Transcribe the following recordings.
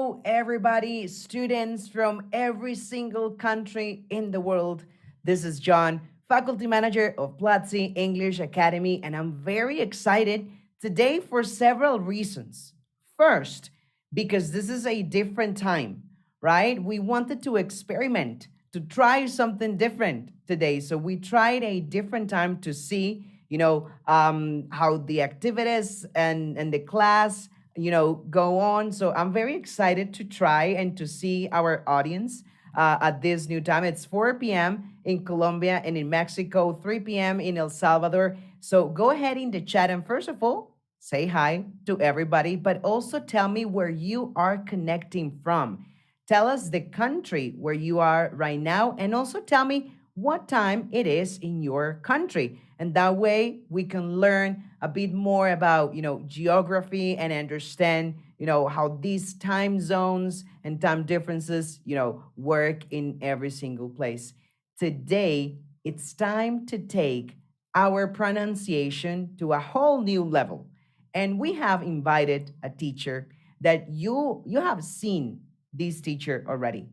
Hello, everybody, students from every single country in the world. This is John, faculty manager of Platzi English Academy, and I'm very excited today for several reasons. First, because this is a different time, right? We wanted to experiment, to try something different today. So we tried a different time to see, how the activities and the class go on. So I'm very excited to try and to see our audience at this new time. It's 4 p.m. in Colombia and in Mexico, 3 p.m. in El Salvador. So go ahead in the chat and first of all, say hi to everybody, but also tell me where you are connecting from. Tell us the country where you are right now, and also tell me what time it is in your country. And that way we can learn a bit more about, geography and understand, how these time zones and time differences, work in every single place. Today, it's time to take our pronunciation to a whole new level. And we have invited a teacher that you have seen this teacher already.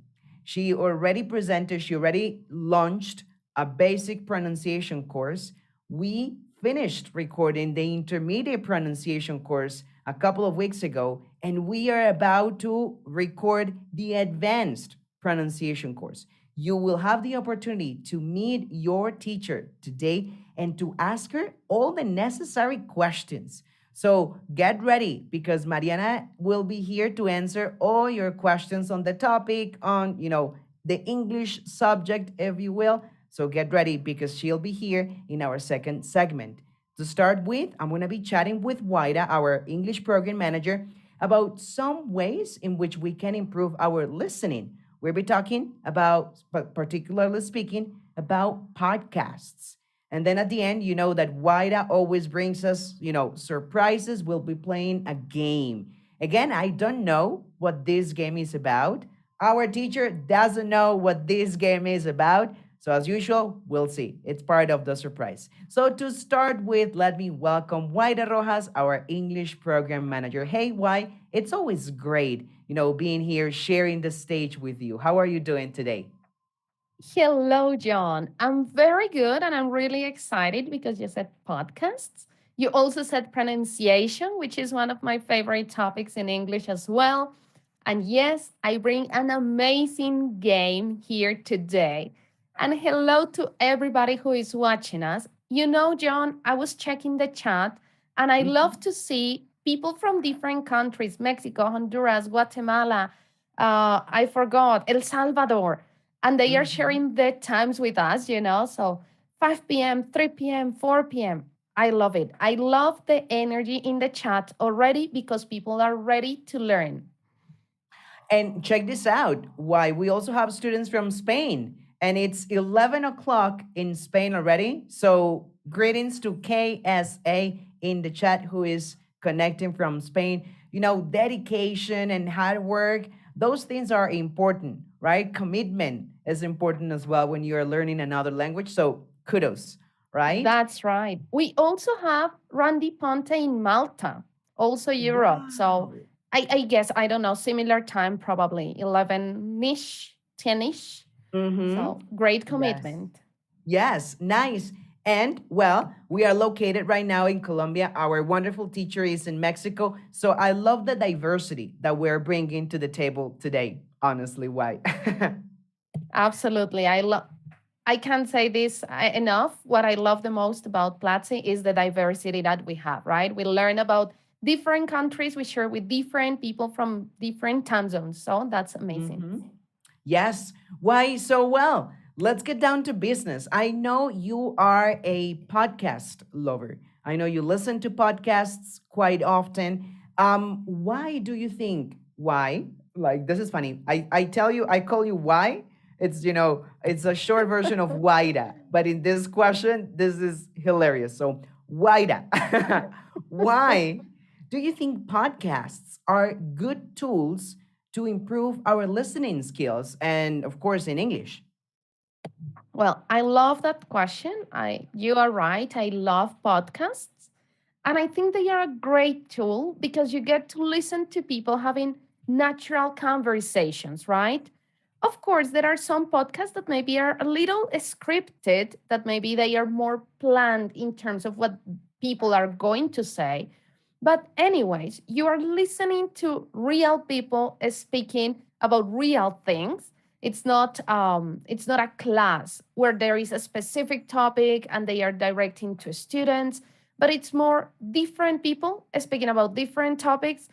She already presented, she already launched a basic pronunciation course. We finished recording the intermediate pronunciation course a couple of weeks ago, and we are about to record the advanced pronunciation course. You will have the opportunity to meet your teacher today and to ask her all the necessary questions. So get ready because Mariana will be here to answer all your questions on the topic, on, the English subject, if you will. So get ready because she'll be here in our second segment. To start with, I'm going to be chatting with Waida, our English program manager, about some ways in which we can improve our listening. We'll be talking about, particularly speaking, about podcasts. And then at the end, you know that Waida always brings us, surprises. We'll be playing a game. Again, I don't know what this game is about. Our teacher doesn't know what this game is about. So as usual, we'll see. It's part of the surprise. So to start with, let me welcome Waida Rojas, our English program manager. Hey, Wai, it's always great, being here, sharing the stage with you. How are you doing today? Hello, John. I'm very good and I'm really excited because you said podcasts. You also said pronunciation, which is one of my favorite topics in English as well. And yes, I bring an amazing game here today. And hello to everybody who is watching us. John, I was checking the chat and I love to see people from different countries: Mexico, Honduras, Guatemala, I forgot, El Salvador, and they are Mhm. sharing their times with us. So 5 p.m., 3 p.m., 4 p.m. I love it. I love the energy in the chat already because people are ready to learn. And check this out. Why? We also have students from Spain, and it's 11 o'clock in Spain already. So, greetings to KSA in the chat who is connecting from Spain. Dedication and hard work, those things are important, right? Commitment is important as well when you're learning another language. So, kudos, right? That's right. We also have Randy Ponte in Malta, also Europe. So Wow. I guess, I don't know, similar time, probably 11-ish, 10-ish. Mm-hmm. So great Yes. commitment. Yes, nice. And well, we are located right now in Colombia. Our wonderful teacher is in Mexico. So I love the diversity that we're bringing to the table today. Honestly, why? Absolutely. I can't say this enough. What I love the most about Platzi is the diversity that we have, right? We learn about different countries, we share with different people from different time zones. So that's amazing. Hmm. Yes. Why so well? Let's get down to business. I know you are a podcast lover. I know you listen to podcasts quite often. Why do you think why? Like this is funny. I tell you, I call you why. It's a short version of Waida. But in this question, this is hilarious. So Waida. Why do you think podcasts are good tools to improve our listening skills and of course in English? Well, I love that question. You are right. I love podcasts. And I think they are a great tool because you get to listen to people having natural conversations, right? Of course, there are some podcasts that maybe are a little scripted, that maybe they are more planned in terms of what people are going to say. But, anyways, you are listening to real people speaking about real things. It's not a class where there is a specific topic and they are directing to students, but it's more different people speaking about different topics,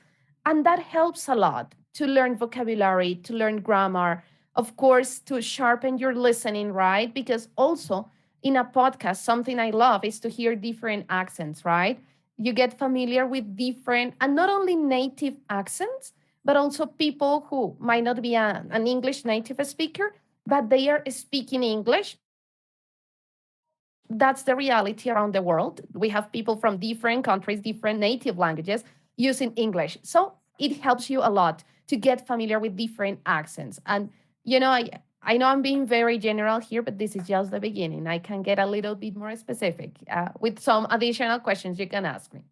and that helps a lot to learn vocabulary, to learn grammar, of course, to sharpen your listening, right? Because also in a podcast, something I love is to hear different accents, right? You get familiar with different, and not only native accents, but also people who might not be an English native speaker, but they are speaking English. That's the reality around the world. We have people from different countries, different native languages using English. So it helps you a lot to get familiar with different accents. And, you know, I know I'm being very general here, but this is just the beginning. I can get a little bit more specific with some additional questions you can ask me.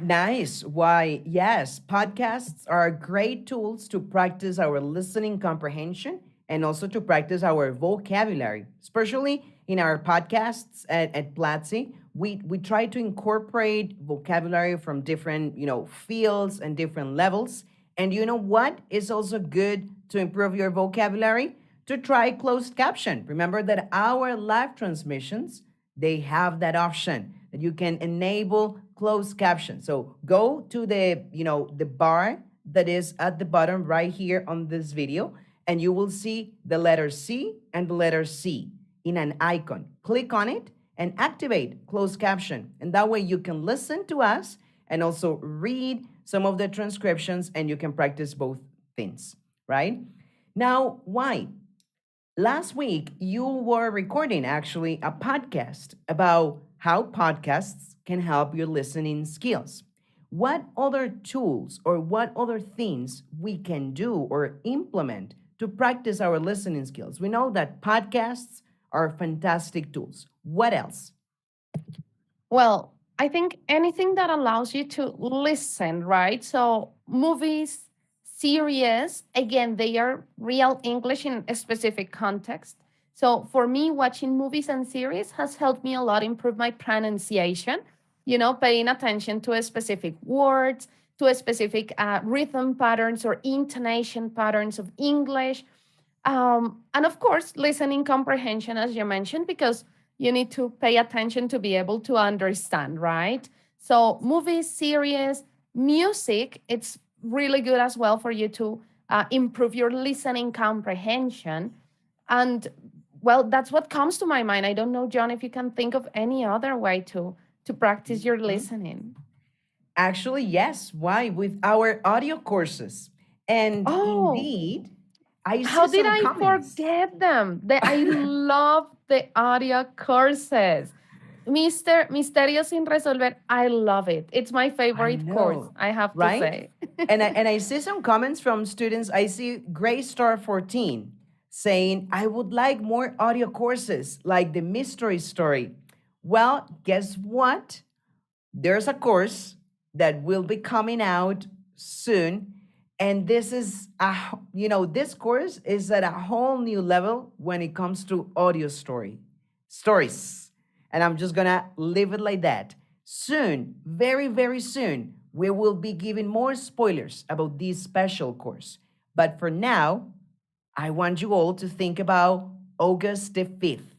Nice. Why, yes, podcasts are great tools to practice our listening comprehension and also to practice our vocabulary, especially in our podcasts at Platzi. We try to incorporate vocabulary from different, fields and different levels. And you know what is also good to improve your vocabulary? To try closed caption. Remember that our live transmissions, they have that option that you can enable closed caption. So go to the bar that is at the bottom right here on this video, and you will see the letter C and the letter C in an icon. Click on it and activate closed caption. And that way you can listen to us and also read some of the transcriptions, and you can practice both things, right? Now, why? Last week, you were recording actually a podcast about how podcasts can help your listening skills. What other tools or what other things we can do or implement to practice our listening skills? We know that podcasts are fantastic tools. What else? Well, I think anything that allows you to listen, right? So, movies, series, again, they are real English in a specific context. So, for me, watching movies and series has helped me a lot improve my pronunciation, paying attention to a specific words, to a specific rhythm patterns or intonation patterns of English. And of course, listening comprehension, as you mentioned, because you need to pay attention to be able to understand, right? So, movies, series, music, it's really good as well for you to improve your listening comprehension. And well, that's what comes to my mind. I don't know, John, if you can think of any other way to practice your Mhm. listening. Actually, yes. Why? With our audio courses. And Oh, indeed, I how see did some I comments. forget them? I love the audio courses. Misterio sin resolver, I love it. It's my I favorite course, know, I have to right? say. And I see some comments from students. I see Gray Star 14 saying, I would like more audio courses like the mystery story. Well, guess what? There's a course that will be coming out soon. And this is this course is at a whole new level when it comes to audio stories. And I'm just gonna leave it like that. Soon, very, very soon, we will be giving more spoilers about this special course. But for now, I want you all to think about August the 5th.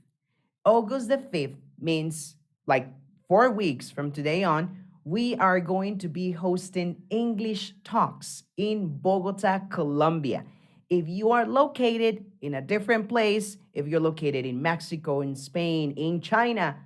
August the 5th means like 4 weeks from today on, we are going to be hosting English talks in Bogota, Colombia. If you are located in a different place, if you're located in Mexico, in Spain, in China,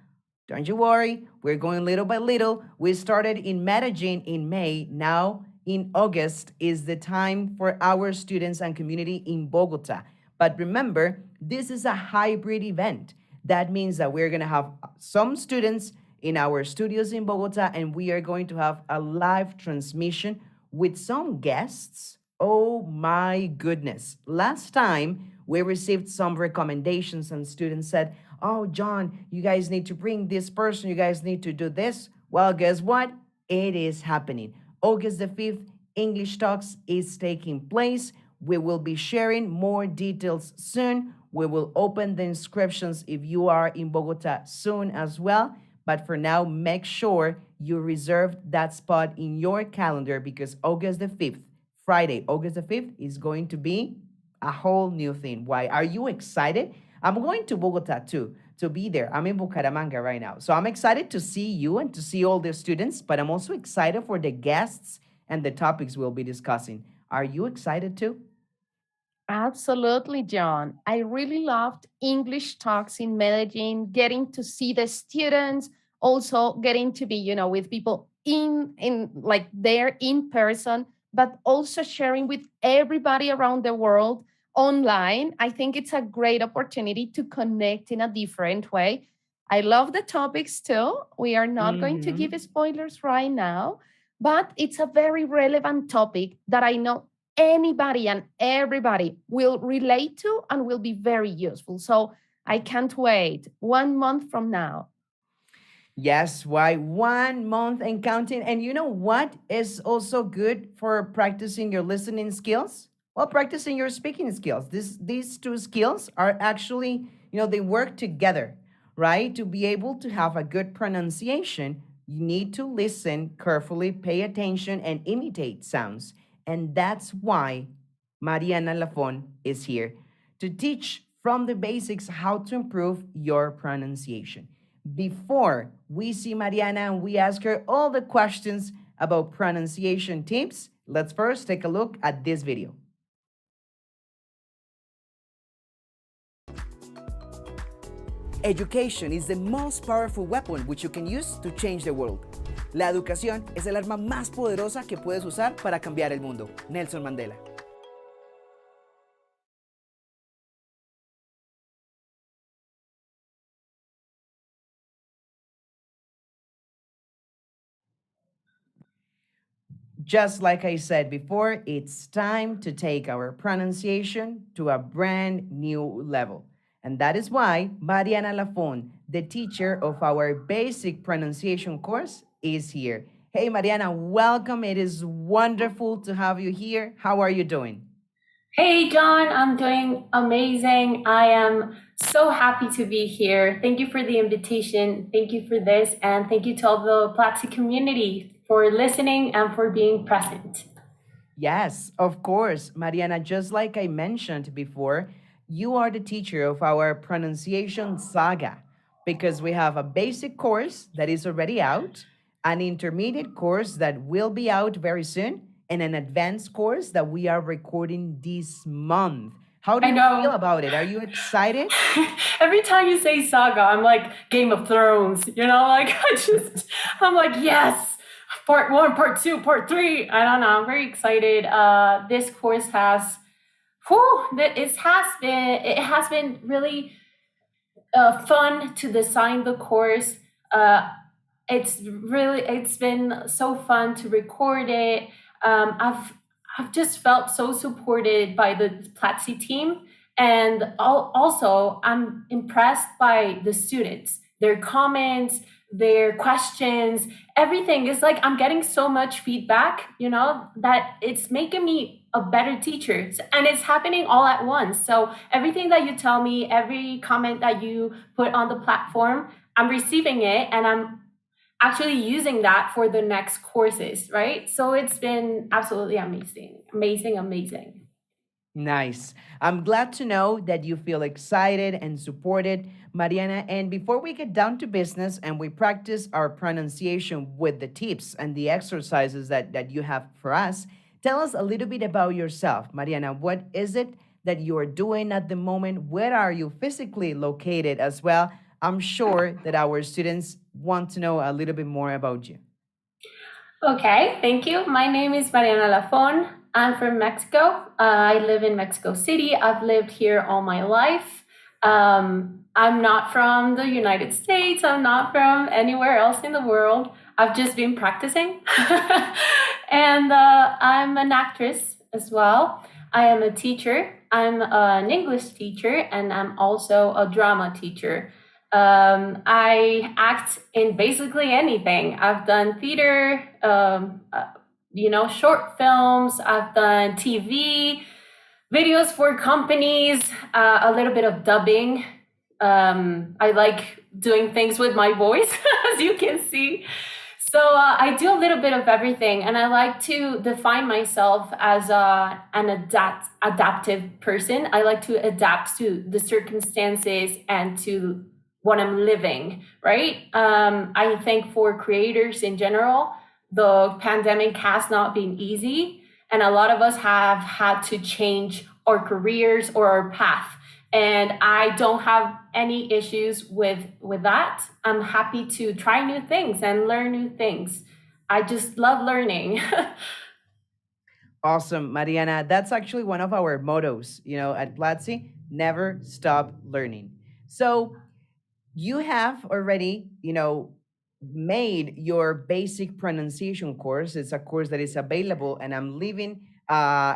don't you worry. We're going little by little. We started in Medellin in May. Now, in August, is the time for our students and community in Bogota. But remember, this is a hybrid event. That means that we're going to have some students in our studios in Bogota, and we are going to have a live transmission with some guests. Oh my goodness. Last time we received some recommendations, and students said, oh, John, you guys need to bring this person, you guys need to do this. Well, guess what? It is happening. August the 5th English Talks is taking place. We will be sharing more details soon. We will open the inscriptions if you are in Bogota soon as well. But for now, make sure you reserve that spot in your calendar because August the 5th, Friday, August the 5th, is going to be a whole new thing. Why? Are you excited? I'm going to Bogota too to be there. I'm in Bucaramanga right now. So I'm excited to see you and to see all the students, but I'm also excited for the guests and the topics we'll be discussing. Are you excited too? Absolutely, John. I really loved English talks in Medellin, getting to see the students, also getting to be, with people in like there in person, but also sharing with everybody around the world online. I think it's a great opportunity to connect in a different way. I love the topics too. We are not going to give Mm-hmm. spoilers right now, but it's a very relevant topic that I know anybody and everybody will relate to and will be very useful. So I can't wait 1 month from now. Yes, why 1 month and counting. And you know what is also good for practicing your listening skills? Well, practicing your speaking skills. These two skills are actually, they work together, right? To be able to have a good pronunciation, you need to listen carefully, pay attention, and imitate sounds. And that's why Mariana Lafon is here to teach from the basics how to improve your pronunciation. Before we see Mariana and we ask her all the questions about pronunciation tips, let's first take a look at this video. Education is the most powerful weapon which you can use to change the world. La educación es el arma más poderosa que puedes usar para cambiar el mundo. Nelson Mandela. Just like I said before, it's time to take our pronunciation to a brand new level. And that is why Mariana Lafon, the teacher of our basic pronunciation course, is here. Hey, Mariana, welcome. It is wonderful to have you here. How are you doing? Hey, John, I'm doing amazing. I am so happy to be here. Thank you for the invitation. Thank you for this. And thank you to all the Platzi community for listening and for being present. Yes, of course, Mariana. Just like I mentioned before, you are the teacher of our pronunciation saga because we have a basic course that is already out, an intermediate course that will be out very soon, and an advanced course that we are recording this month. How do I you feel know. about it? Are you excited? Every time you say saga, I'm like Game of Thrones, like I'm like, yes, part one, part two, part three. I don't know. I'm very excited. This course has, it has been really fun to design the course. It's been so fun to record it. I've just felt so supported by the Platzi team, and also I'm impressed by the students, their comments, their questions, everything is like I'm getting so much feedback, that it's making me a better teacher, and it's happening all at once. So everything that you tell me, every comment that you put on the platform, I'm receiving it, and I'm actually using that for the next courses, right? So it's been absolutely amazing, amazing, amazing. Nice. I'm glad to know that you feel excited and supported, Mariana. And before we get down to business and we practice our pronunciation with the tips and the exercises that you have for us, tell us a little bit about yourself, Mariana. What is it that you are doing at the moment? Where are you physically located as well? I'm sure that our students want to know a little bit more about you. Okay, thank you. My name is Mariana Lafon. I'm from Mexico. I live in Mexico City. I've lived here all my life. I'm not from the United States. I'm not from anywhere else in the world. I've just been practicing. And I'm an actress as well. I am a teacher. I'm an English teacher, and I'm also a drama teacher. I act in basically anything. I've done theater, short films. I've done TV, videos for companies, a little bit of dubbing. I like doing things with my voice, as you can see. So I do a little bit of everything, and I like to define myself as an adaptive person. I like to adapt to the circumstances and to what I'm living, right? I think for creators in general, the pandemic has not been easy, and a lot of us have had to change our careers or our path. And I don't have any issues with that. I'm happy to try new things and learn new things. I just love learning. Awesome, Mariana. That's actually one of our mottos, at Platzi, never stop learning. So you have already, made your basic pronunciation course. It's a course that is available, and I'm leaving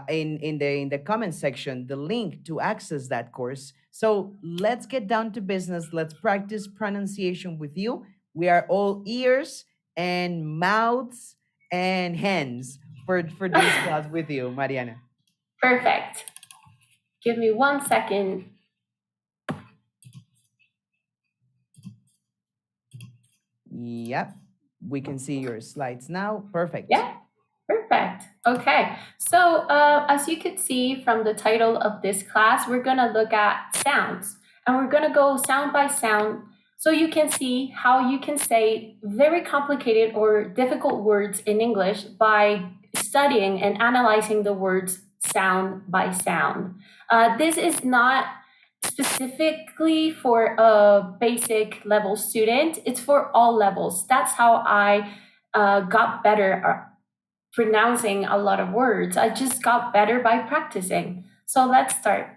in the comment section the link to access that course. So let's get down to business. Let's practice pronunciation with you. We are all ears and mouths and hands for this class with you, Mariana. Perfect. Give me 1 second. Yep, we can see your slides now. Perfect. Yeah, perfect. Okay, so as you could see from the title of this class, we're going to look at sounds, and we're going to go sound by sound so you can see how you can say very complicated or difficult words in English by studying and analyzing the words sound by sound. This is not specifically for a basic level student. It's for all levels. That's how I got better pronouncing a lot of words. I just got better by practicing. So let's start.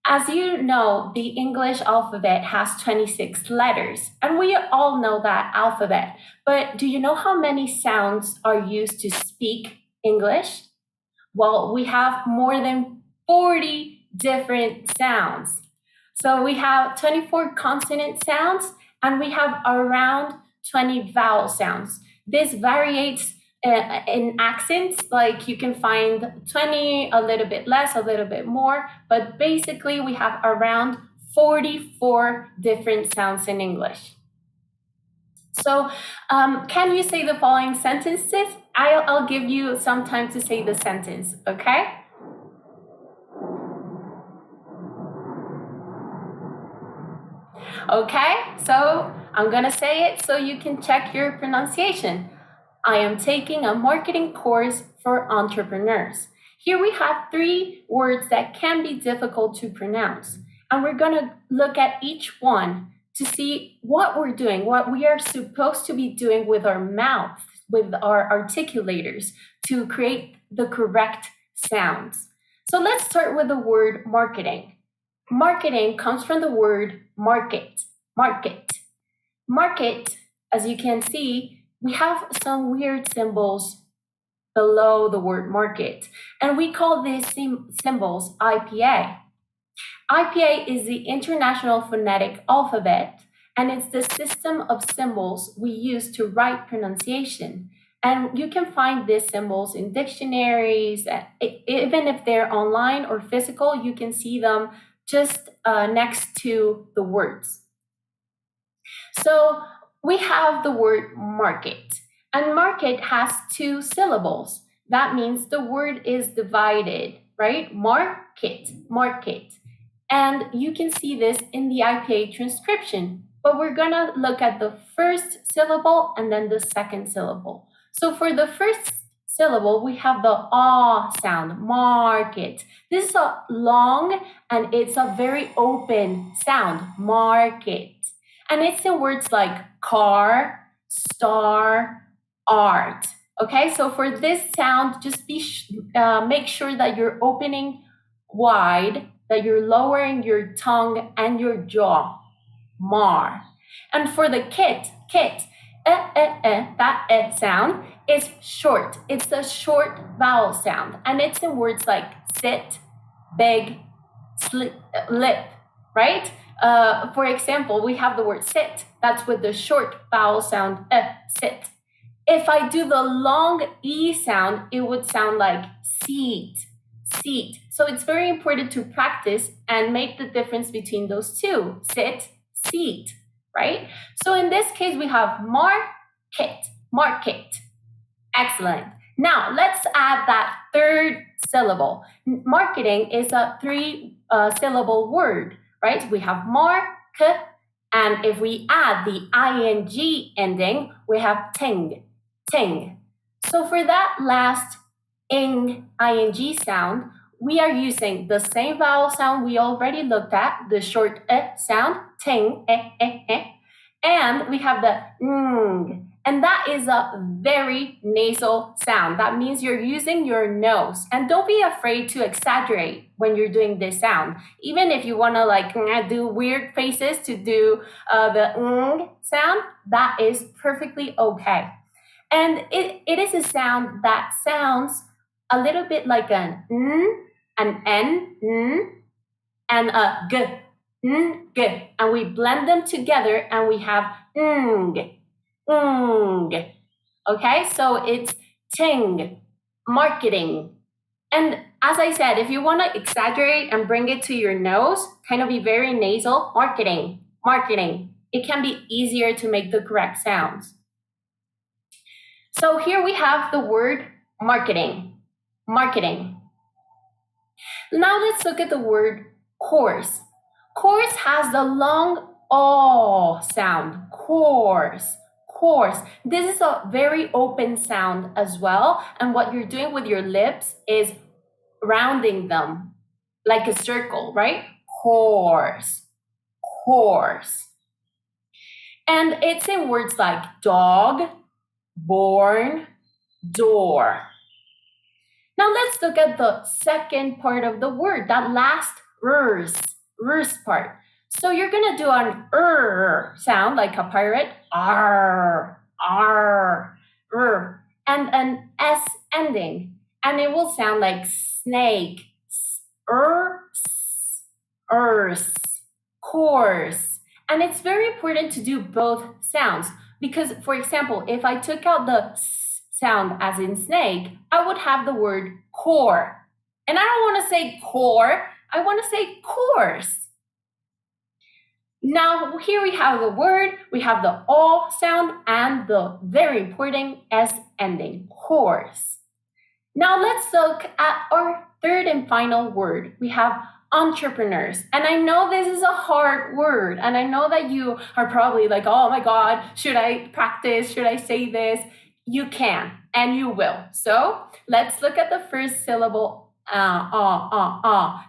As you know, the English alphabet has 26 letters, and we all know that alphabet. But do you know how many sounds are used to speak English? Well, we have more than 40 different sounds. So we have 24 consonant sounds, and we have around 20 vowel sounds. This varies in accents, like you can find 20, a little bit less, a little bit more, but basically we have around 44 different sounds in English. So can you say the following sentences? I'll give you some time to say the sentence, okay? Okay, so I'm gonna say it so you can check your pronunciation. I am taking a marketing course for entrepreneurs. Here we have 3 words that can be difficult to pronounce, and we're gonna look at each one to see what we're doing, what we are supposed to be doing with our mouth, with our articulators to create the correct sounds. So let's start with the word marketing. Marketing comes from the word market. Market, as you can see, we have some weird symbols below the word market, and we call these symbols IPA. IPA is the International Phonetic Alphabet, and it's the system of symbols we use to write pronunciation. And you can find these symbols in dictionaries, even if they're online or physical, you can see them just next to the words. So we have the word market, and market has 2 syllables. That means the word is divided, right? Market. And you can see this in the IPA transcription, but we're gonna look at the first syllable and then the second syllable. So for the first syllable, we have the ah sound, market. This is a long and it's a very open sound, market. And it's in words like car, star, art. Okay, so for this sound, just make sure that you're opening wide, that you're lowering your tongue and your jaw. Mar. And for the kit, that sound is short. It's a short vowel sound, and it's in words like sit, big, lip, right? For example, we have the word sit. That's with the short vowel sound, sit. If I do the long E sound, it would sound like seat, seat. So it's very important to practice and make the difference between those two, sit, seat, right? So in this case, we have market, market. Excellent. Now let's add that third syllable. Marketing is a three-syllable word, right? We have mark, and if we add the ing ending, we have ting, ting. So for that last ing sound, we are using the same vowel sound we already looked at, the short sound, ting, and we have the ng, and that is a very nasal sound. That means you're using your nose. And don't be afraid to exaggerate when you're doing this sound. Even if you want to like do weird faces to do the ng sound, that is perfectly okay. And it is a sound that sounds a little bit like an an n, and a g, g. And we blend them together and we have ng. Okay, so it's ting, marketing. And as I said, if you want to exaggerate and bring it to your nose, kind of be very nasal, marketing, marketing. It can be easier to make the correct sounds. So here we have the word marketing, marketing. Now let's look at the word course. Course has the long O sound, course. Course. This is a very open sound as well. And what you're doing with your lips is rounding them like a circle, right? Course, course. And it's in words like dog, born, door. Now let's look at the second part of the word, that last rs part. So you're gonna do an sound like a pirate, r, and an s ending, and it will sound like snake, course. And it's very important to do both sounds because, for example, if I took out the s sound as in snake, I would have the word core. And I don't want to say core, I want to say course. Now, here we have the word, we have the O sound and the very important S ending, course. Now let's look at our third and final word. We have entrepreneurs. And I know this is a hard word, and I know that you are probably like, oh my God, should I practice? Should I say this? You can, and you will. So let's look at the first syllable,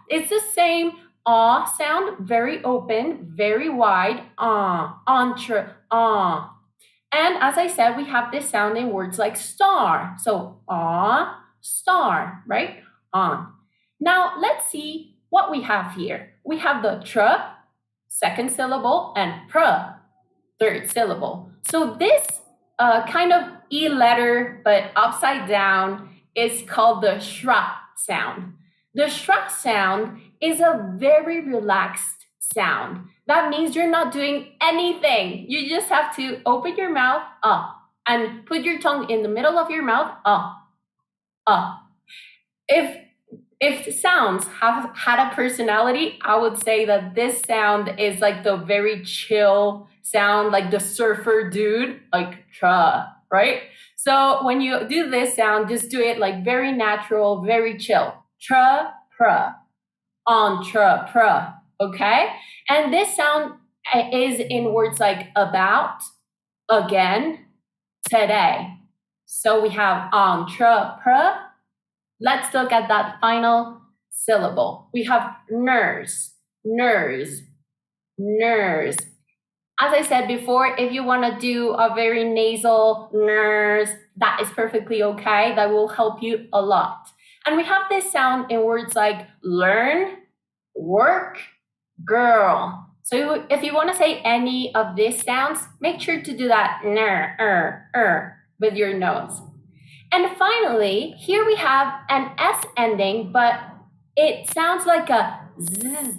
It's the same sound, very open, very wide, entre, And as I said, we have this sound in words like star. So, star, right? On. Now, let's see what we have here. We have the tr, second syllable, and pr, third syllable. So this kind of E letter, but upside down, is called the shra sound. The shra sound is a very relaxed sound. That means you're not doing anything. You just have to open your mouth, and put your tongue in the middle of your mouth, If sounds have had a personality, I would say that this sound is like the very chill sound, like the surfer dude, like tra, right? So when you do this sound, just do it like very natural, very chill. Tra, pra, entre, pra, okay? And this sound is in words like about, again, today. So we have entre, pra. Let's look at that final syllable. We have nurse, nurse, nurse. As I said before, if you want to do a very nasal nurse, that is perfectly okay. That will help you a lot. And we have this sound in words like learn, work, girl. So if you want to say any of these sounds, make sure to do that with your nose. And finally, here we have an S ending, but it sounds like a z,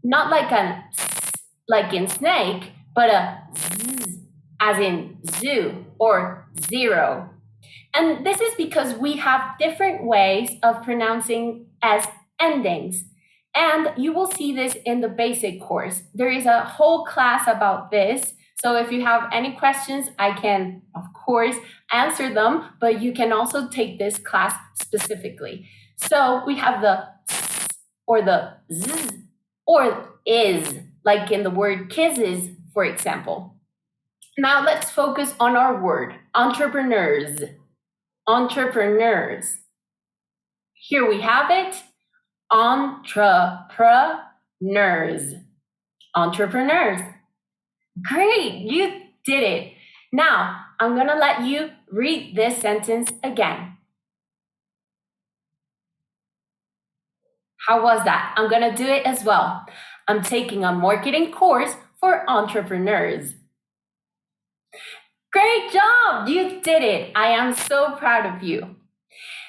not like a s, like in snake, but a z, as in zoo, or zero. And this is because we have different ways of pronouncing as endings. And you will see this in the basic course. There is a whole class about this. So if you have any questions, I can, of course, answer them, but you can also take this class specifically. So we have the s or the z or is, like in the word kisses, for example. Now let's focus on our word, entrepreneurs. Entrepreneurs. Here we have it, entrepreneurs. Entrepreneurs. Great, you did it. Now, I'm gonna let you read this sentence again. How was that? I'm gonna do it as well. I'm taking a marketing course for entrepreneurs. Great job, you did it. I am so proud of you.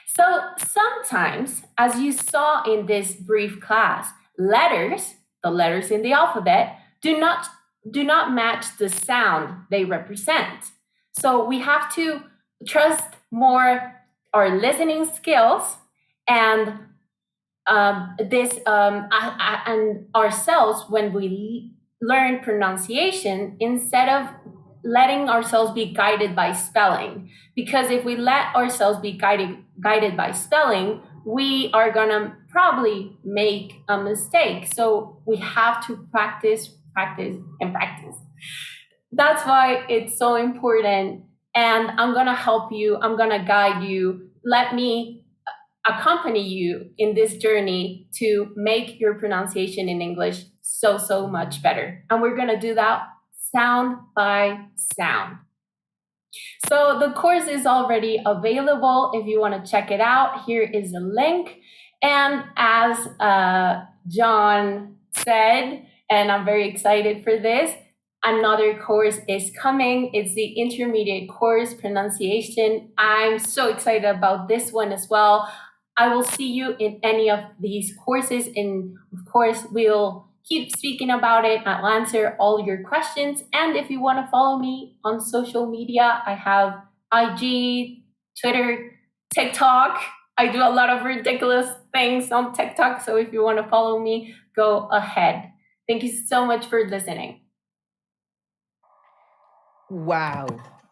So sometimes, as you saw in this brief class, letters, the letters in the alphabet, do not match the sound they represent. So we have to trust more our listening skills and and ourselves when we learn pronunciation instead of letting ourselves be guided by spelling. Because if we let ourselves be guided by spelling, we are gonna probably make a mistake. So we have to practice, practice, and practice. That's why it's so important. And I'm gonna help you, I'm gonna guide you. Let me accompany you in this journey to make your pronunciation in English so much better. And we're gonna do that sound by sound. So the course is already available. If you want to check it out, here is a link. And as John said, and I'm very excited for this, another course is coming. It's the intermediate course, pronunciation. I'm so excited about this one as well. I will see you in any of these courses. And of course, we'll keep speaking about it. I'll answer all your questions. And if you want to follow me on social media, I have IG, Twitter, TikTok. I do a lot of ridiculous things on TikTok. So if you want to follow me, go ahead. Thank you so much for listening. Wow,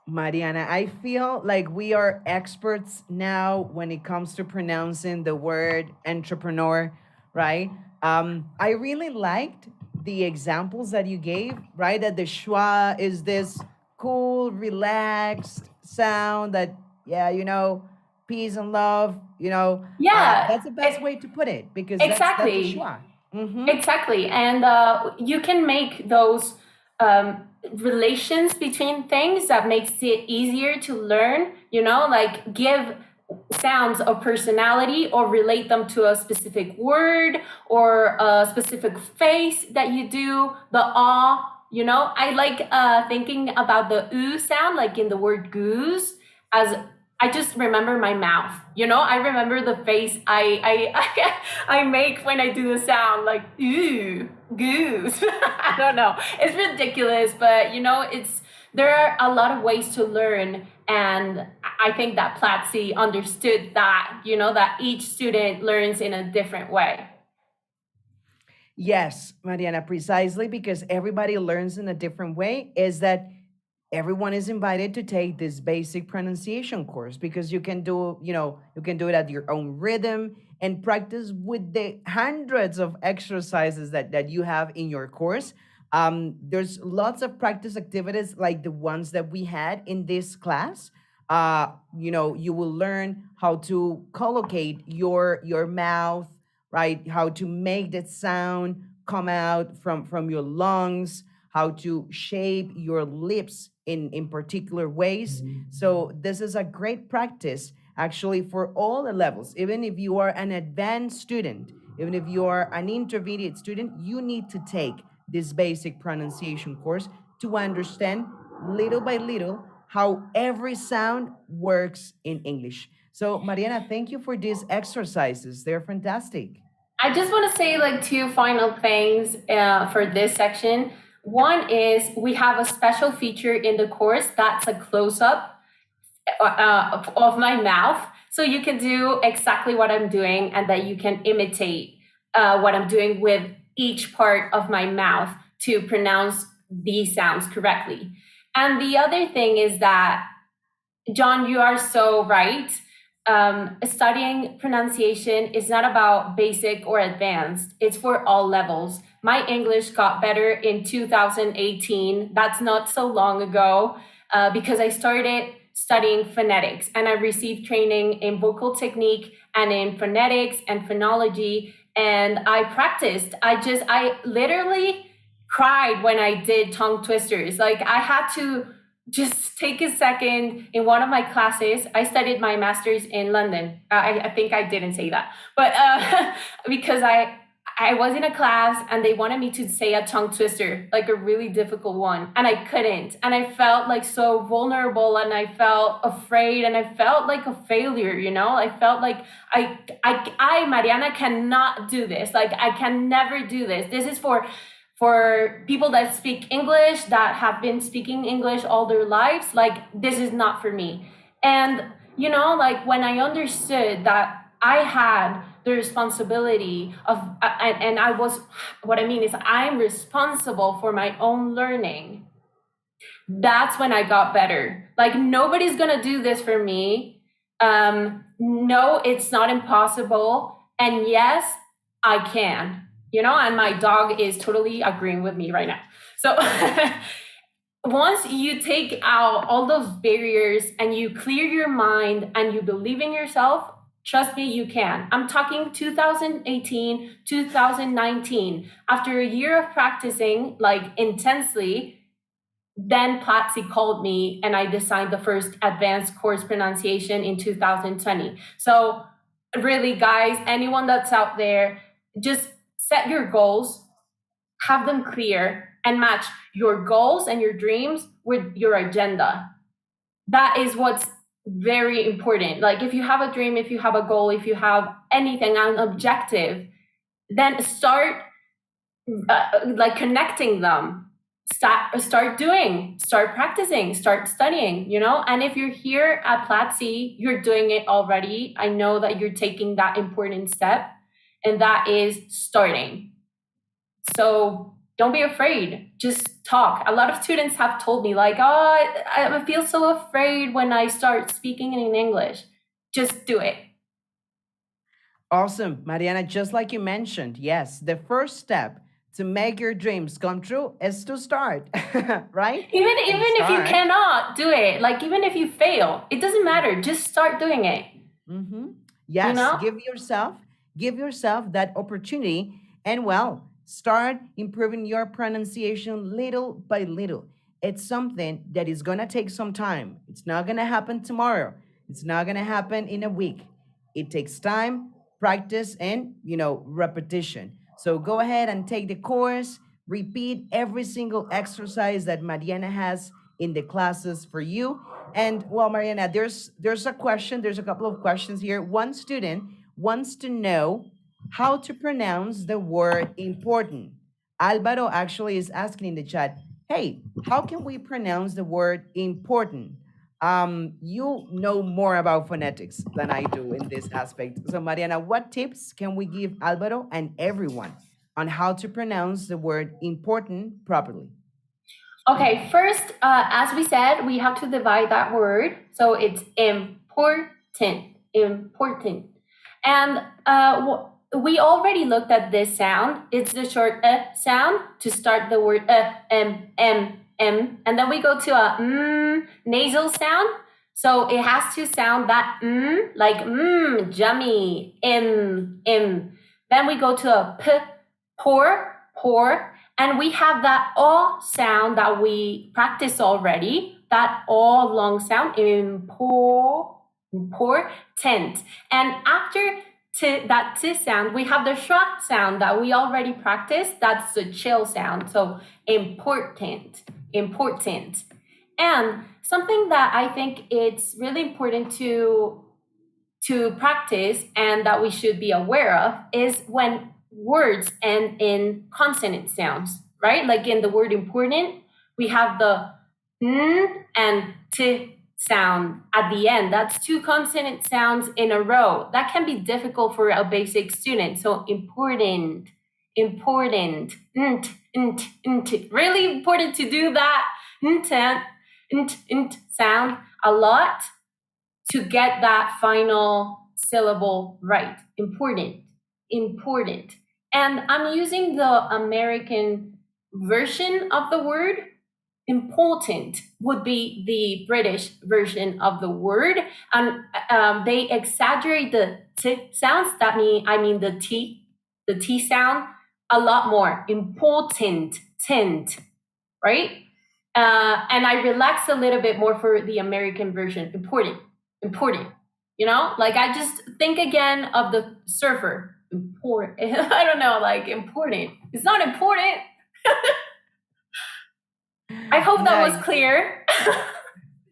Mariana, I feel like we are experts now when it comes to pronouncing the word entrepreneur, right? I really liked the examples that you gave, right? That the schwa is this cool, relaxed sound that, yeah, peace and love, Yeah, that's the best way to put it because that's the exactly. schwa. Mm-hmm. Exactly. And you can make those relations between things that makes it easier to learn, like give sounds of personality or relate them to a specific word or a specific face that you do, the ah, I like thinking about the oo sound, like in the word goose, as I just remember my mouth, I remember the face I make when I do the sound, like ooh, goose. I don't know, it's ridiculous, but there are a lot of ways to learn. And I think that Platzi understood that, that each student learns in a different way. Yes, Mariana, precisely because everybody learns in a different way, is that everyone is invited to take this basic pronunciation course because you can do it at your own rhythm and practice with the hundreds of exercises that you have in your course. There's lots of practice activities like the ones that we had in this class. You will learn how to collocate your mouth, right? How to make that sound come out from your lungs, how to shape your lips in particular ways. So this is a great practice actually for all the levels. Even if you are an advanced student, even if you are an intermediate student, you need to take this basic pronunciation course to understand little by little how every sound works in English. So Mariana, thank you for these exercises. They're fantastic. I just want to say like two final things for this section. One is we have a special feature in the course that's a close-up of my mouth. So you can do exactly what I'm doing and that you can imitate what I'm doing with each part of my mouth to pronounce these sounds correctly. And the other thing is that, John, you are so right. Studying pronunciation is not about basic or advanced. It's for all levels. My English got better in 2018. That's not so long ago, because I started studying phonetics and I received training in vocal technique and in phonetics and phonology. And I practiced. I literally cried when I did tongue twisters. Like, I had to just take a second in one of my classes. I studied my master's in London. I think I didn't say that, but because I was in a class and they wanted me to say a tongue twister, like a really difficult one, and I couldn't. And I felt like so vulnerable, and I felt afraid, and I felt like a failure, you know? I felt like I Mariana, cannot do this. Like, I can never do this. This is for people that speak English, that have been speaking English all their lives. Like, this is not for me. And, you know, like, when I understood that I had the responsibility of, and I was, what I mean is I'm responsible for my own learning, that's when I got better. Like, nobody's gonna do this for me. No, it's not impossible. And yes, I can. You know, and my dog is totally agreeing with me right now. So once you take out all those barriers and you clear your mind and you believe in yourself, trust me, you can. I'm talking 2018, 2019. After a year of practicing, like, intensely, then Platzi called me and I designed the first advanced course pronunciation in 2020. So really, guys, anyone that's out there, just set your goals, have them clear, and match your goals and your dreams with your agenda. That is what's very important. Like, if you have a dream, if you have a goal, if you have anything, an objective, then start like connecting them. Start doing, start practicing, start studying, you know? And if you're here at Platzi, you're doing it already. I know that you're taking that important step, and that is starting. So don't be afraid. Just talk. A lot of students have told me, like, oh, I feel so afraid when I start speaking in English. Just do it. Awesome, Mariana. Just like you mentioned, yes, the first step to make your dreams come true is to start, right? Even And if you start. cannot do it, like, even if you fail, it doesn't matter. Just start doing it. Mm-hmm. You Yes, know? give yourself that opportunity, and well, start improving your pronunciation little by little. It's something that is gonna take some time. It's not gonna happen tomorrow. It's not gonna happen in a week. It takes time, practice, and repetition. So go ahead and take the course. Repeat every single exercise that Mariana has in the classes for you. And well, Mariana, there's a question. There's a couple of questions here. One student wants to know how to pronounce the word important. Alvaro actually is asking in the chat, hey, how can we pronounce the word important? You know more about phonetics than I do in this aspect. So, Mariana, what tips can we give Alvaro and everyone on how to pronounce the word important properly? Okay, first, as we said, we have to divide that word. So it's important, important. And we already looked at this sound. It's the short sound to start the word and then we go to a nasal sound. So it has to sound that like yummy, Then we go to a p, pour, and we have that o sound that we practice already. That o long sound, important. And after that t sound, we have the shra sound that we already practiced. That's the chill sound. So important. And something that I think it's really important to practice and that we should be aware of is when words end in consonant sounds. right? Like in the word important, we have the n and t sound at the end. That's two consonant sounds in a row. That can be difficult for a basic student. So important, important, nt, nt, nt. Really important to do that nt, nt, nt sound a lot to get that final syllable right. Important, important. And I'm using the American version of the word. Important would be the British version of the word, and they exaggerate the t sounds. I mean the t sound a lot more. Important, tint, right? And I relax a little bit more for the American version. Important, important. You know, like I just think again of the surfer. Important. I don't know, like important. It's not important. I hope that was Nice. clear.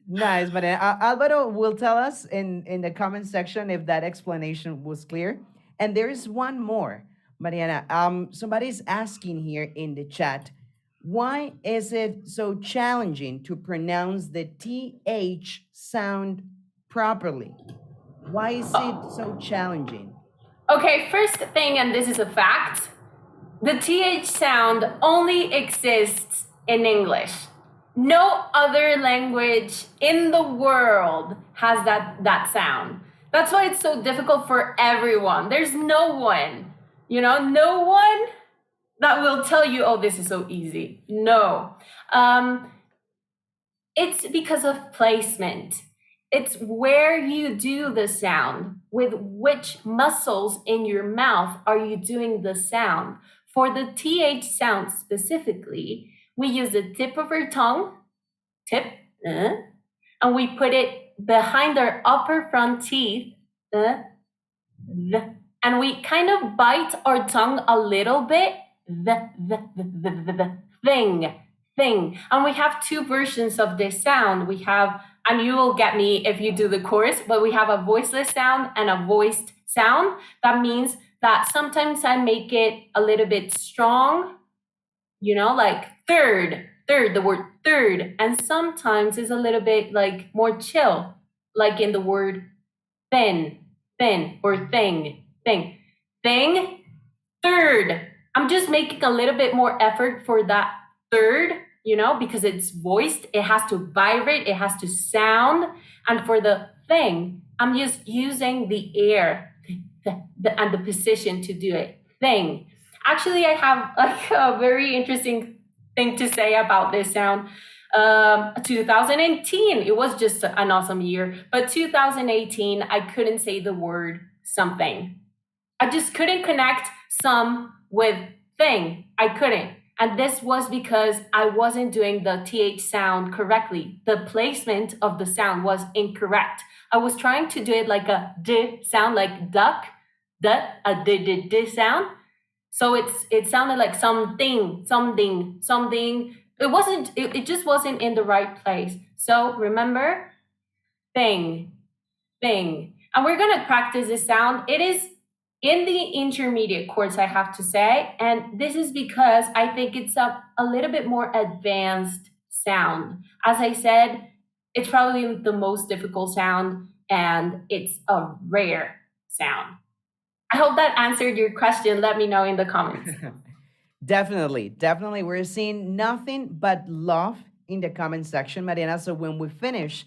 Nice, Mariana. Alvaro will tell us in the comment section if that explanation was clear. And there is one more, Mariana. Somebody's asking here in the chat, why is it so challenging to pronounce the TH sound properly? Why is it so challenging? Okay, first thing, and this is a fact, the TH sound only exists in English. No other language in the world has that sound. That's why it's so difficult for everyone. There's no one, no one that will tell you, oh, this is so easy. No. It's because of placement. It's where you do the sound, with which muscles in your mouth are you doing the sound. For the TH sound specifically, we use the tip of our tongue, tip, and we put it behind our upper front teeth, and we kind of bite our tongue a little bit, thing, thing. And we have two versions of this sound. We have, and you will get me if you do the chorus, but we have a voiceless sound and a voiced sound. That means that sometimes I make it a little bit strong, like third, the word third. And sometimes it's a little bit like more chill, like in the word thin, or thing, third. I'm just making a little bit more effort for that third, because it's voiced, it has to vibrate, it has to sound. And for the thing, I'm just using the air and the position to do it. Thing. Actually, I have like a very interesting thing to say about this sound. 2018, it was just an awesome year, but 2018, I couldn't say the word something. I just couldn't connect some with thing. I couldn't. And this was because I wasn't doing the TH sound correctly. The placement of the sound was incorrect. I was trying to do it like a d sound, like duck, a d sound. So it sounded like something. It just wasn't in the right place. So remember, thing. And we're gonna practice this sound. It is in the intermediate course, I have to say, and this is because I think it's a little bit more advanced sound. As I said, it's probably the most difficult sound, and it's a rare sound. I hope that answered your question. Let me know in the comments. Definitely. We're seeing nothing but love in the comment section, Mariana. So when we finish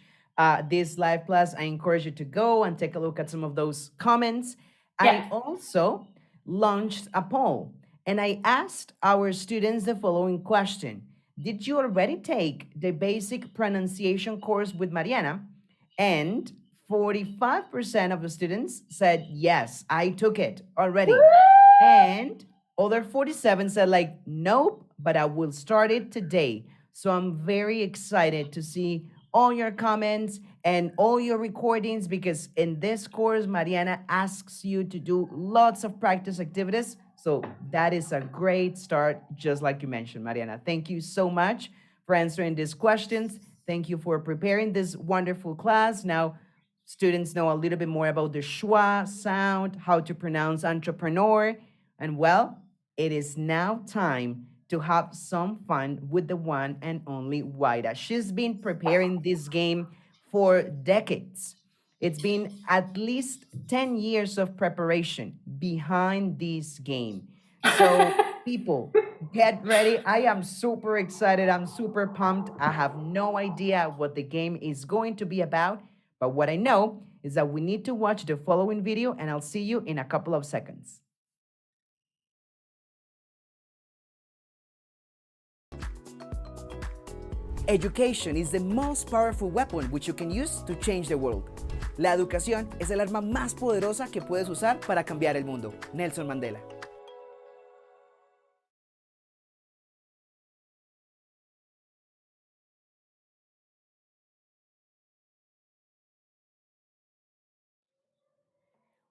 this live class, I encourage you to go and take a look at some of those comments. Yeah. I also launched a poll and I asked our students the following question. Did you already take the basic pronunciation course with Mariana? And 45% of the students said, yes, I took it already. And other 47 said like, nope, but I will start it today. So I'm very excited to see all your comments and all your recordings, because in this course, Mariana asks you to do lots of practice activities. So that is a great start, just like you mentioned, Mariana. Thank you so much for answering these questions. Thank you for preparing this wonderful class. Now, students know a little bit more about the schwa sound, how to pronounce entrepreneur, and well, it is now time to have some fun with the one and only Waida. She's been preparing this game for decades. It's been at least 10 years of preparation behind this game. So, people, get ready. I am super excited. I'm super pumped. I have no idea what the game is going to be about, but what I know is that we need to watch the following video, and I'll see you in a couple of seconds. Education is the most powerful weapon which you can use to change the world. La educación es el arma más poderosa que puedes usar para cambiar el mundo. Nelson Mandela.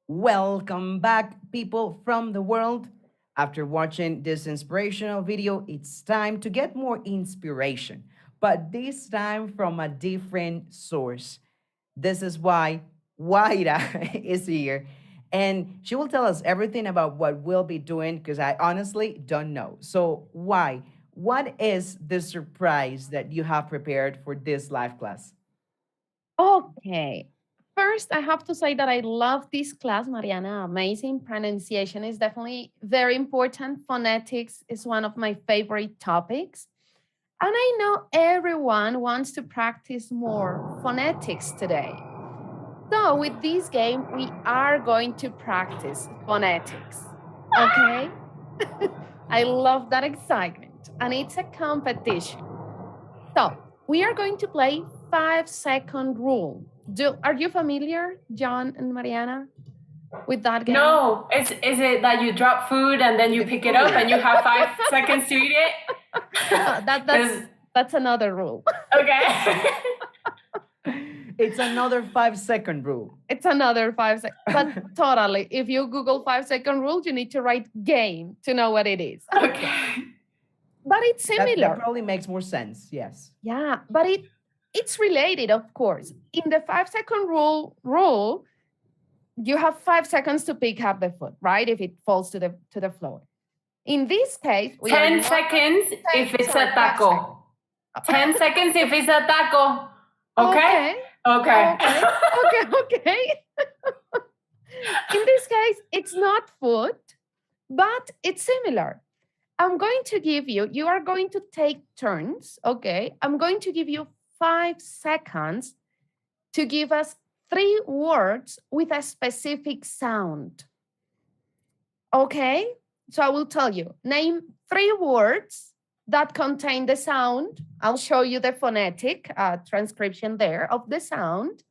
Welcome back, people from the world. After watching this inspirational video, it's time to get more inspiration, but this time from a different source. This is why Waira is here, and she will tell us everything about what we'll be doing because I honestly don't know. So, why? What is the surprise that you have prepared for this live class? Okay. First, I have to say that I love this class, Mariana. Amazing. Pronunciation is definitely very important. Phonetics is one of my favorite topics. And I know everyone wants to practice more phonetics today. So, with this game, we are going to practice phonetics. Okay? I love that excitement. And it's a competition. So, we are going to play 5-second rule. Are you familiar, John and Mariana, with that game? No, is it that you drop food and then you pick it up and you have 5 seconds to eat it? That's another rule. Okay. It's another 5-second rule. It's another 5 seconds. But totally, if you Google 5-second rule, you need to write game to know what it is. Okay. But it's similar. That probably makes more sense, yes. Yeah, but it's related, of course. In the 5-second rule, you have 5 seconds to pick up the food, right? If it falls to the floor. In this case, 10 seconds if it's a taco. 10 seconds if it's a taco. Okay? Okay. Okay. In this case, it's not food, but it's similar. I'm going to give you are going to take turns, okay? I'm going to give you 5 seconds to give us 3 words with a specific sound. Okay? So I will tell you, name 3 words that contain the sound. I'll show you the phonetic transcription there of the sound.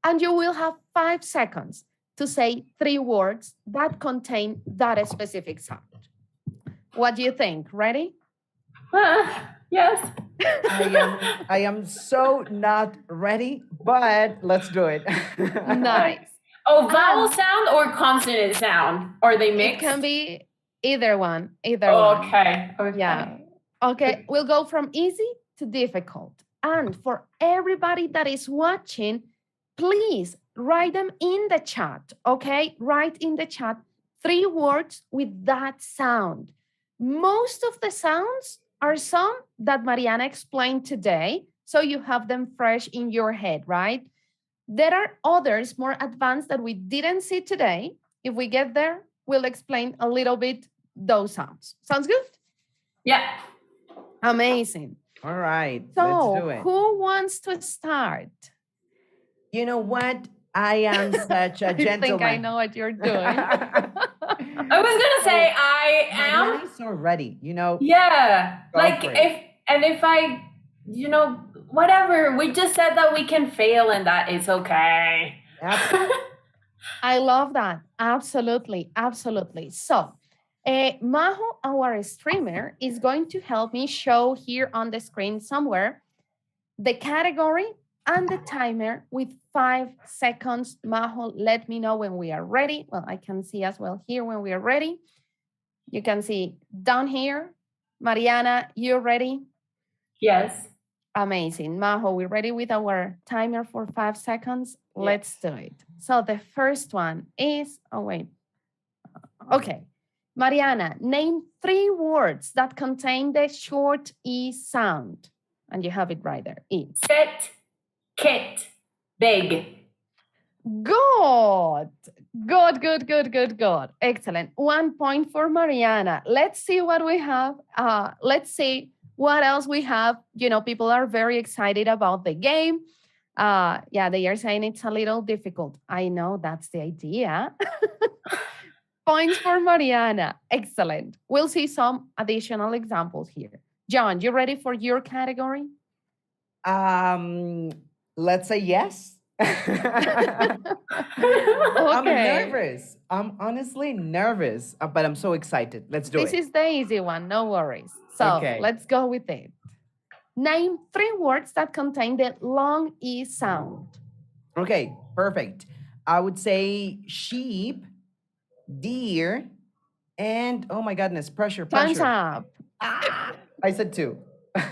And you will have 5 seconds to say 3 words that contain that specific sound. What do you think? Ready? Yes. I am so not ready, but let's do it. Nice. Oh, vowel sound or consonant sound? Are they mixed? It can be either one. Okay. Yeah. Okay, we'll go from easy to difficult. And for everybody that is watching, please write them in the chat, okay? Write in the chat 3 words with that sound. Most of the sounds are some that Mariana explained today, so you have them fresh in your head, right? There are others more advanced that we didn't see today. If we get there, we'll explain a little bit those sounds. Sounds good? Yeah. Amazing. All right, So, let's do it. who wants to start? You know what? I am such a gentleman. I think I know what you're doing. I was gonna say I am. Mariana is so ready, you know. Yeah. Go Like for it. if I, whatever. We just said that we can fail and that is okay. Absolutely. I love that. Absolutely. So, Majo, our streamer, is going to help me show here on the screen somewhere the category and the timer with 5 seconds. Majo, let me know when we are ready. Well, I can see as well here when we are ready. You can see down here. Mariana, you ready? Yes. Amazing. Majo, we're ready with our timer for 5 seconds. Yes. Let's do it. So the first one is, okay. Mariana, name 3 words that contain the short E sound. And you have it right there. E. Sit, kit, big. Good. Good. Excellent. 1 point for Mariana. Let's see what we have. Let's see what else we have. You know, people are very excited about the game. Yeah, they are saying it's a little difficult. I know that's the idea. Points for Mariana. Excellent. We'll see some additional examples here. John, you ready for your category? Let's say yes. I'm nervous. I'm honestly nervous, but I'm so excited. Let's do This it. is the easy one, no worries. So let's go with it. Name 3 words that contain the long E sound. Okay, perfect. I would say sheep, deer, and oh my goodness, pressure. Time's up. I said 2.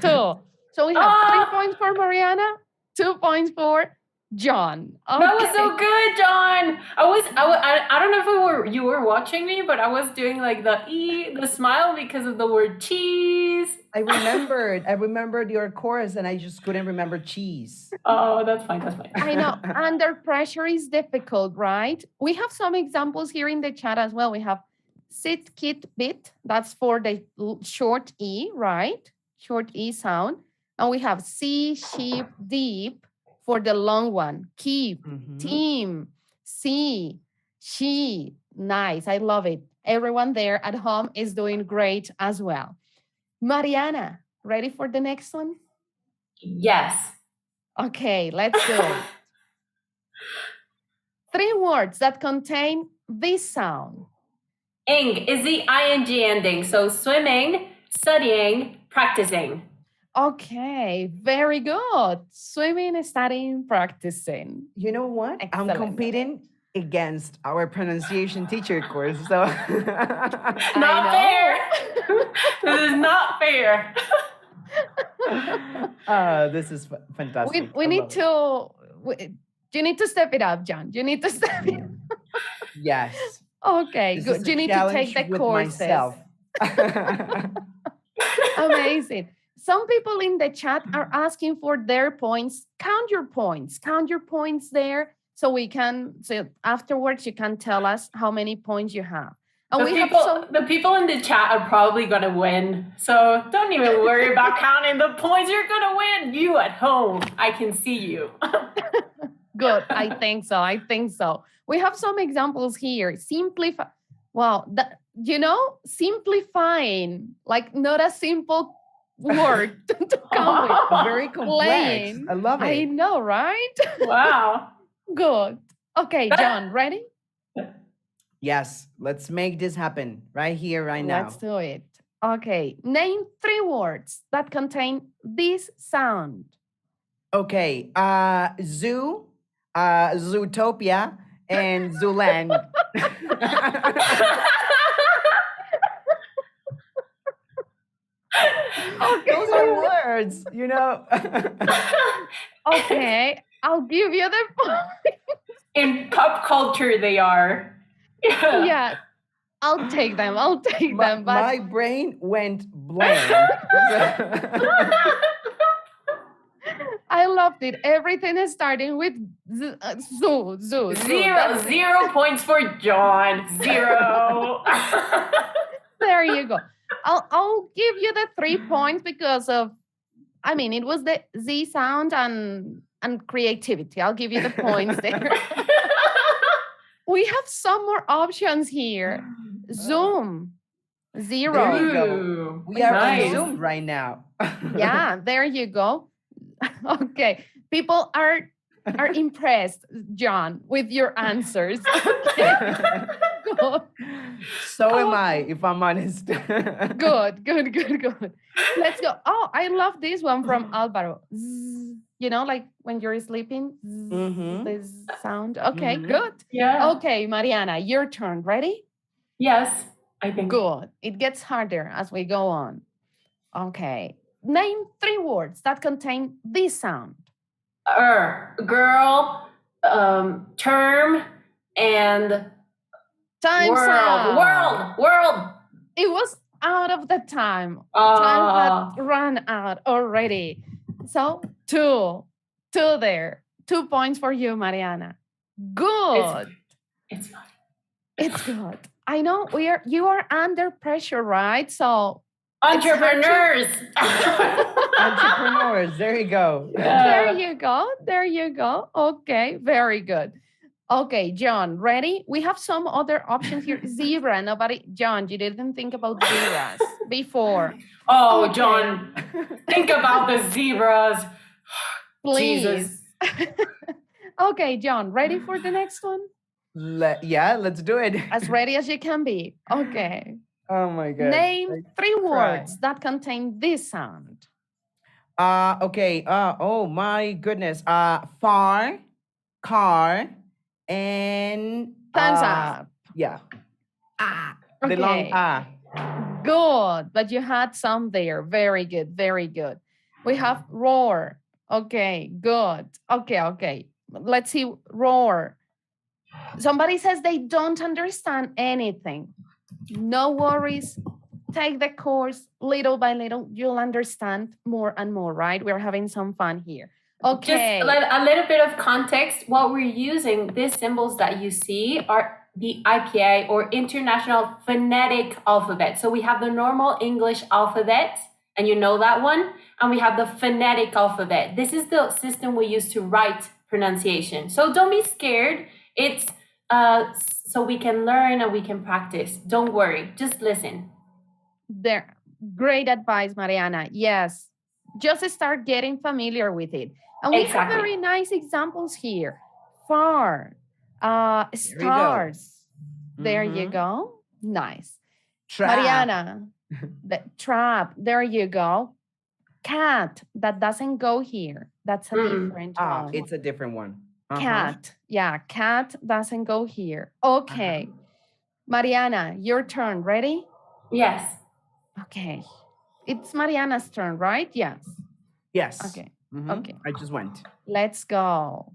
2. So we have 3 points for Mariana, 2 points for John. Okay. That was so good, John. I don't know if you were watching me, but I was doing like the smile because of the word cheese. I remembered your chorus and I just couldn't remember cheese. Oh, that's fine. I know. Under pressure is difficult, right? We have some examples here in the chat as well. We have sit, kit, bit. That's for the short E, right? Short E sound. And we have see, sheep, deep for the long one. Keep, team, see, she. Nice. I love it. Everyone there at home is doing great as well. Mariana, ready for the next one? Yes. Okay, let's do it. 3 words that contain this sound. Ing is the ing ending. So swimming, studying, practicing. Okay, very good. Swimming, studying, practicing. You know what? Excellent. I'm competing against our pronunciation teacher course. So Not fair. This is not fair. This is fantastic. We need to. You need to step it up, John. You need to step it up. Yes. Okay, This good. is a You need to take challenge the with courses. myself. Amazing. Some people in the chat are asking for their points. Count your points. Count your points there so we can, so afterwards you can tell us how many points you have. And the people in the chat are probably going to win. So don't even worry about counting the points. You're going to win. You at home, I can see you. Good. I think so. We have some examples here. Simplify. Wow. Simplifying, like not a simple word to come with. Very complex. Plain. I love it. I know, right? Wow. Good. Okay, John, ready? Yes, let's make this happen right here, right now. Let's do it. Okay, name 3 words that contain this sound. Okay, zoo, Zootopia, and Zooland. Okay. Those are words, you know. Okay, I'll give you the point. In pop culture, they are. Yeah, I'll take them. But My brain went blank. I loved it. Everything is starting with zoo. 0 points for John. 0. There you go. I'll give you the 3 points because of, it was the Z sound and creativity. I'll give you the points there. We have some more options here. Zoom, 0. There you go. We are on Zoom right now. Yeah, there you go. Okay, people are impressed, John, with your answers. Okay. So am I, if I'm honest. Good. Let's go. Oh, I love this one from Alvaro. Zzz, like when you're sleeping, zzz, this sound. Okay, good. Yeah. Okay, Mariana, your turn. Ready? Yes, I think. Good. It gets harder as we go on. Okay. Name 3 words that contain this sound. Girl, term, and Time's up. world. It was out of the time. Time Oh, had run out already. So two there. 2 points for you, Mariana. Good. it's fine. It's good. I know you are under pressure, right? So Entrepreneurs. Entrepreneurs. There you go. There you go. There you go. Okay, very good. Okay, John, ready? We have some other options here. Zebra. Nobody, John, you didn't think about zebras before. Oh, Okay. John, think about the zebras. Please. Jesus. Okay, John, ready for the next one? Yeah, let's do it. As ready as you can be. Okay. Oh my God. Name 3 words that contain this sound. Okay. Oh my goodness. Far, car, and Thumbs up. Yeah. The long Okay. Good, but you had some there. Very good, very good. We have roar. Okay, good. Okay. Let's see, roar. Somebody says they don't understand anything. No worries. Take the course little by little. You'll understand more and more, right? We're having some fun here. Okay. Just a little bit of context. What we're using, these symbols that you see are the IPA or International Phonetic Alphabet. So we have the normal English alphabet, and you know that one, and we have the phonetic alphabet. This is the system we use to write pronunciation. So don't be scared. It's so we can learn and we can practice. Don't worry, just listen. There, great advice, Mariana. Yes, just start getting familiar with it. And we have very nice examples here. Far, stars. There you go. Nice. Trap. Mariana, the trap. There you go. Cat, that doesn't go here. That's a different one. It's a different one. Cat. Yeah, cat doesn't go here. Okay. Mariana, your turn. Ready? Yes. Okay. It's Mariana's turn, right? Yes. Yes. Okay. Okay. I just went. Let's go.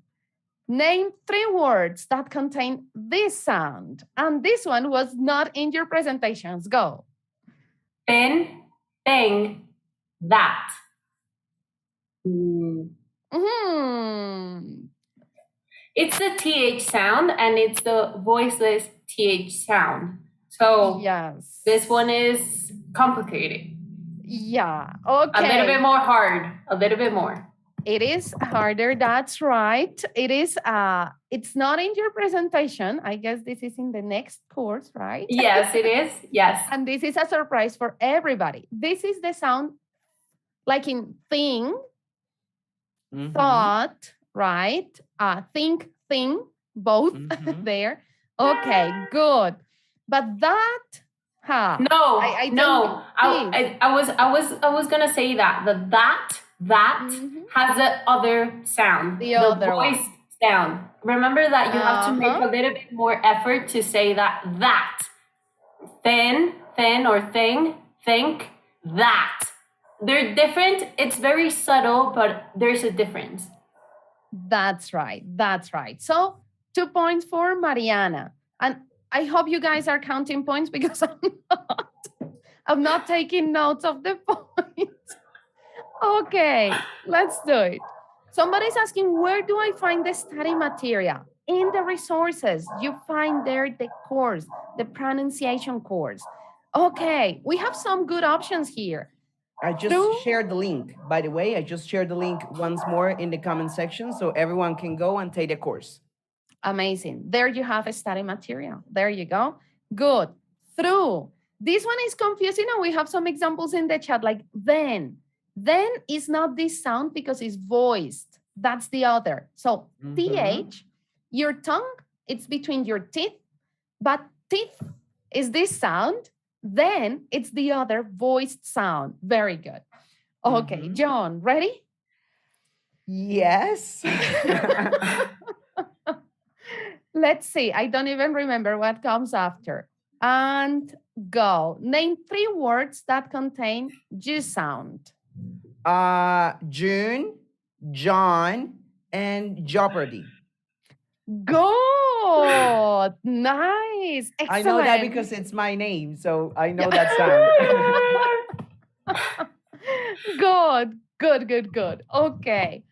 Name 3 words that contain this sound. And this one was not in your presentations. Go. Thin, thing, that. It's the TH sound and it's the voiceless TH sound. So yes, this one is complicated. Yeah. Okay. A little bit more hard. A little bit more. It is harder. That's right. It is. It's not in your presentation. I guess this is in the next course, right? Yes, it is. Yes. And this is a surprise for everybody. This is the sound, like in thing, thought, right? Think, thing, both there. Okay, good. But that, no, I was gonna say that that has the other sound, the voice sound. Remember that you have to make a little bit more effort to say that. Thin or thing, think, that. They're different. It's very subtle, but there's a difference. That's right. That's right. So 2 points for Mariana. And I hope you guys are counting points because I'm not taking notes of the points. Okay, let's do it. Somebody's asking, where do I find the study material? In the resources, you find there the course, the pronunciation course. Okay, we have some good options here. I just shared the link, by the way. I just shared the link once more in the comment section so everyone can go and take the course. Amazing. There you have a study material. There you go. Good. Through. This one is confusing and we have some examples in the chat like then. Then is not this sound because it's voiced. That's the other. So TH, your tongue, it's between your teeth, but teeth is this sound. Then it's the other voiced sound. Very good. Okay, John, ready? Yes. Let's see. I don't even remember what comes after. And go. Name 3 words that contain G sound. June, John, and Jeopardy. Good. Good. Nice. I know that Excellent. because it's my name, so I know Yeah. that sound. Good. Good, good, good. Okay.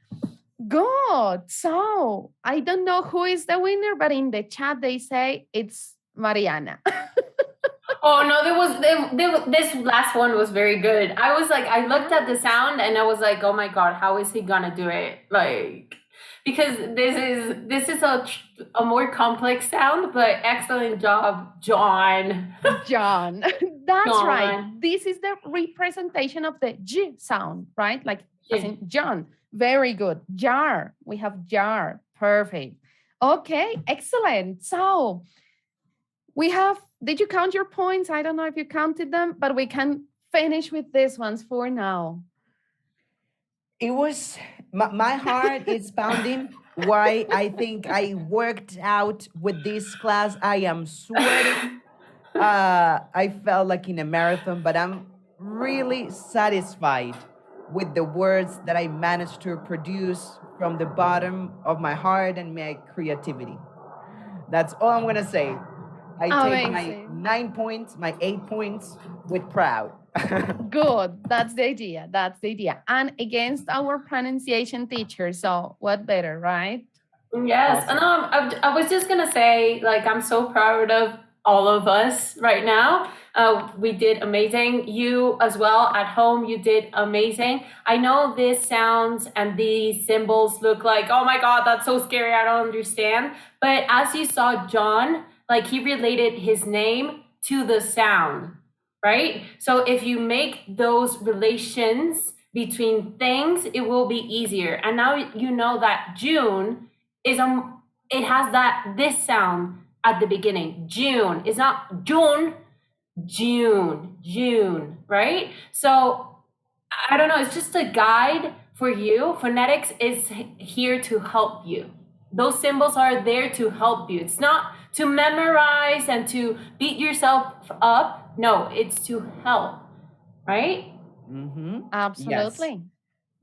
Good. So I don't know who is the winner, but in the chat they say it's Mariana. Oh no, this last one was very good. I was like, I looked at the sound and I was like, oh my god, how is he gonna do it? Like, because this is a more complex sound, but excellent job, John. John. That's right. John. This is the representation of the J sound, right? Like as Yeah. in John. Very good. Jar. We have jar. Perfect. Okay, excellent. So we have, did you count your points? I don't know if you counted them, but we can finish with these ones for now. It was my heart is pounding. Why I think I worked out with this class. I am sweating. I felt like in a marathon, but I'm really satisfied with the words that I managed to produce from the bottom of my heart and my creativity. That's all I'm gonna say. I take my Amazing. 9 points, my 8 points with proud. Good. That's the idea. That's the idea. And against our pronunciation teacher. So what better, right? Yes, and Awesome. I was just gonna say, like, I'm so proud of all of us right now. We did amazing. You as well at home, you did amazing. I know these sounds and these symbols look like, oh my God, that's so scary. I don't understand. But as you saw John, like he related his name to the sound, right? So if you make those relations between things, it will be easier. And now you know that June is it has this sound at the beginning. June is not June, June, right? So I don't know, it's just a guide for you. Phonetics is here to help you. Those symbols are there to help you. It's not to memorize and to beat yourself up. No, it's to help, right? Mm-hmm. Yes. Absolutely.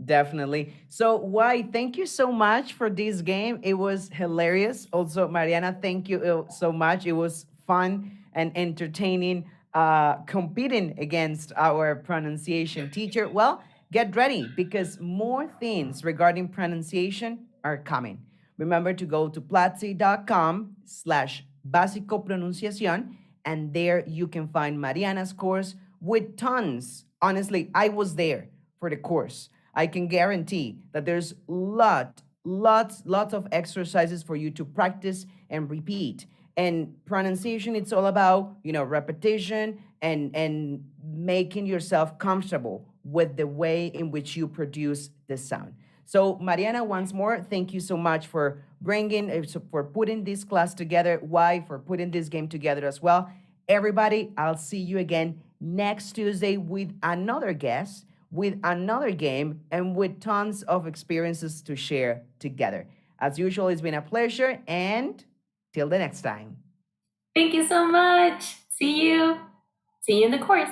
Definitely. So, why? Thank you so much for this game. It was hilarious. Also, Mariana, thank you so much. It was fun and entertaining competing against our pronunciation teacher. Well, get ready because more things regarding pronunciation are coming. Remember to go to platzi.com/básico pronunciación, and there you can find Mariana's course with tons. Honestly, I was there for the course. I can guarantee that there's lots of exercises for you to practice and repeat. And pronunciation, it's all about, repetition and making yourself comfortable with the way in which you produce the sound. So, Mariana, once more, thank you so much for for putting this class together. Why? For putting this game together as well. Everybody, I'll see you again next Tuesday with another guest, with another game, and with tons of experiences to share together. As usual, it's been a pleasure, and till the next time. Thank you so much. See you. See you in the course.